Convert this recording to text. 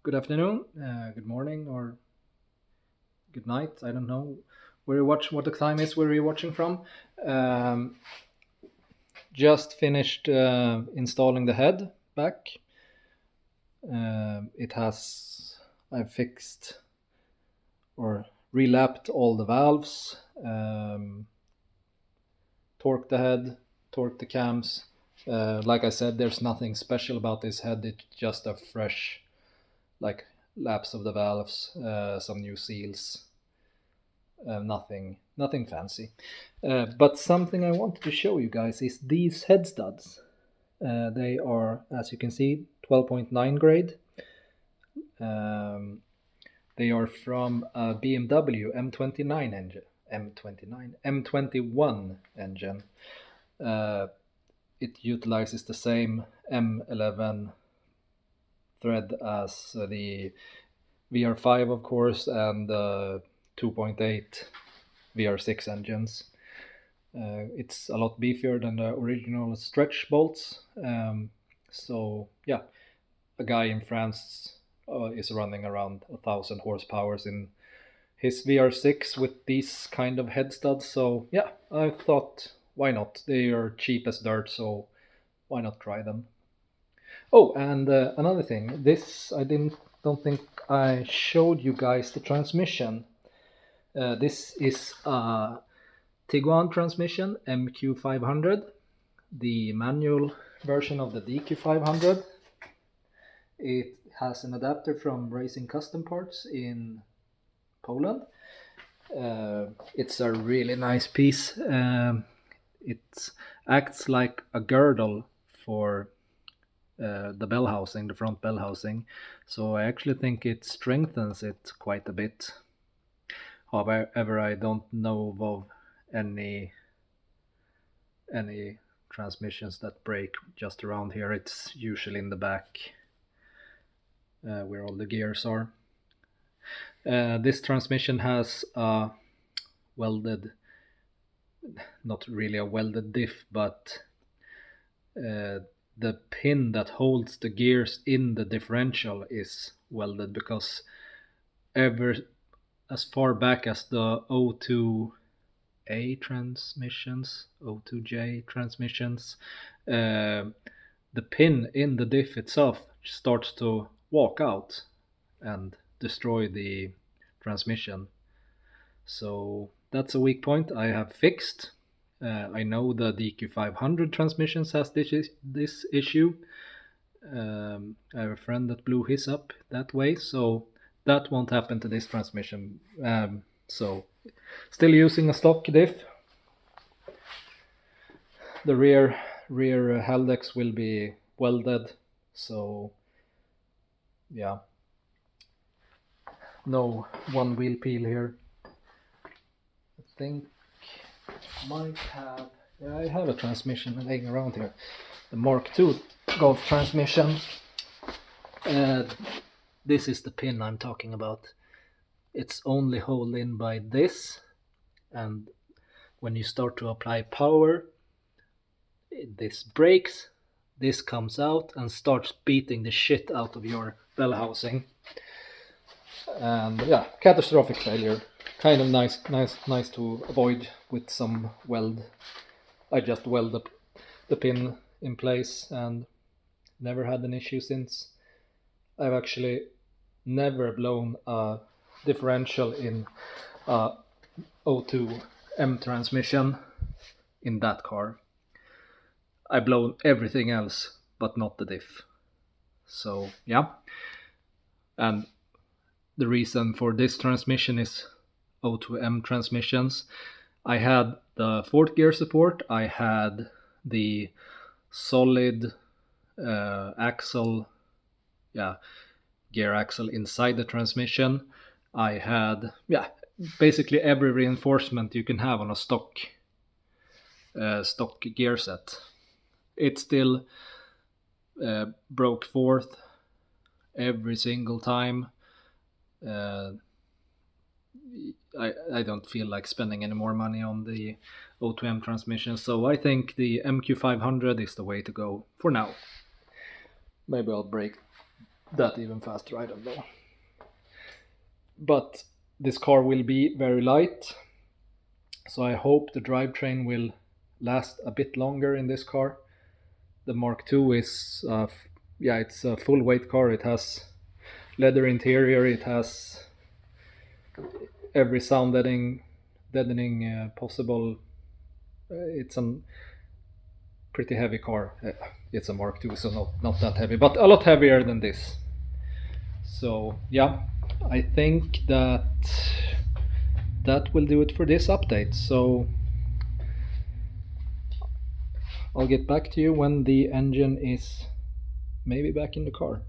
Good afternoon, good morning, or good night. I don't know where you watch, what the time is, where you're watching from. Um, just finished installing the head back. It has I've fixed or relapped all the valves, torqued the head, torqued the cams. Like I said, there's nothing special about this head. It's just a fresh, like laps of the valves, some new seals. Nothing fancy. But something I wanted to show you guys is these head studs. They are, as you can see, 12.9 grade. Um, they are from a BMW M29 engine, M29, M21 engine. Uh, it utilizes the same M11 thread as the VR5, of course, and 2.8 VR6 engines. It's a lot beefier than the original stretch bolts. So yeah, a guy in France is running around 1,000 horsepower in his VR6 with these kind of head studs. So yeah, I thought why not? They are cheap as dirt, so why not try them? Oh, and another thing, this I didn't don't think I showed you guys the transmission. This is a Tiguan transmission mk500, the manual version of the DQ500. It has an adapter from Racing Custom Parts in Poland. It's a really nice piece. It acts like a girdle for the bell housing, the front bell housing. So I actually think it strengthens it quite a bit. However, I don't know of any transmissions that break just around here. It's usually in the back where all the gears are. This transmission has a welded, not really a welded diff, but the pin that holds the gears in the differential is welded, because ever as far back as the O2A transmissions, O2J transmissions, the pin in the diff itself starts to walk out and destroy the transmission. So that's a weak point I have fixed. I know the DQ500 transmissions has this issue. I have a friend that blew his up that way, so that won't happen to this transmission. So still using a stock diff. The rear Haldex will be welded, so yeah, no one wheel peel here. I think might have, yeah, I have a transmission laying around here, the Mark II Golf transmission. This is the pin I'm talking about. It's only held in by this, and when you start to apply power, this breaks, this comes out and starts beating the shit out of your bell housing. And yeah, catastrophic failure. Kind of nice to avoid with some weld. I just weld the pin in place and never had an issue since. I've actually never blown a differential in a O2 M transmission in that car. I've blown everything else but not the diff. So yeah, and the reason for this transmission is O2M transmissions. I had the fourth gear support, I had the solid axle, yeah, gear axle inside the transmission. I had, yeah, basically every reinforcement you can have on a stock gear set. It still broke fourth every single time. I don't feel like spending any more money on the O2M transmission, so I think the MQ500 is the way to go for now. Maybe I'll that even faster, I don't know. But this car will be very light, so I hope the drivetrain will last a bit longer in this car. The Mark II is, it's a full weight car. It has leather interior, it has every sound deadening possible. It's a pretty heavy car. It's a Mark II, so not that heavy, but a lot heavier than this. So yeah, I think that will do it for this update. So I'll get back to you when the engine is maybe back in the car.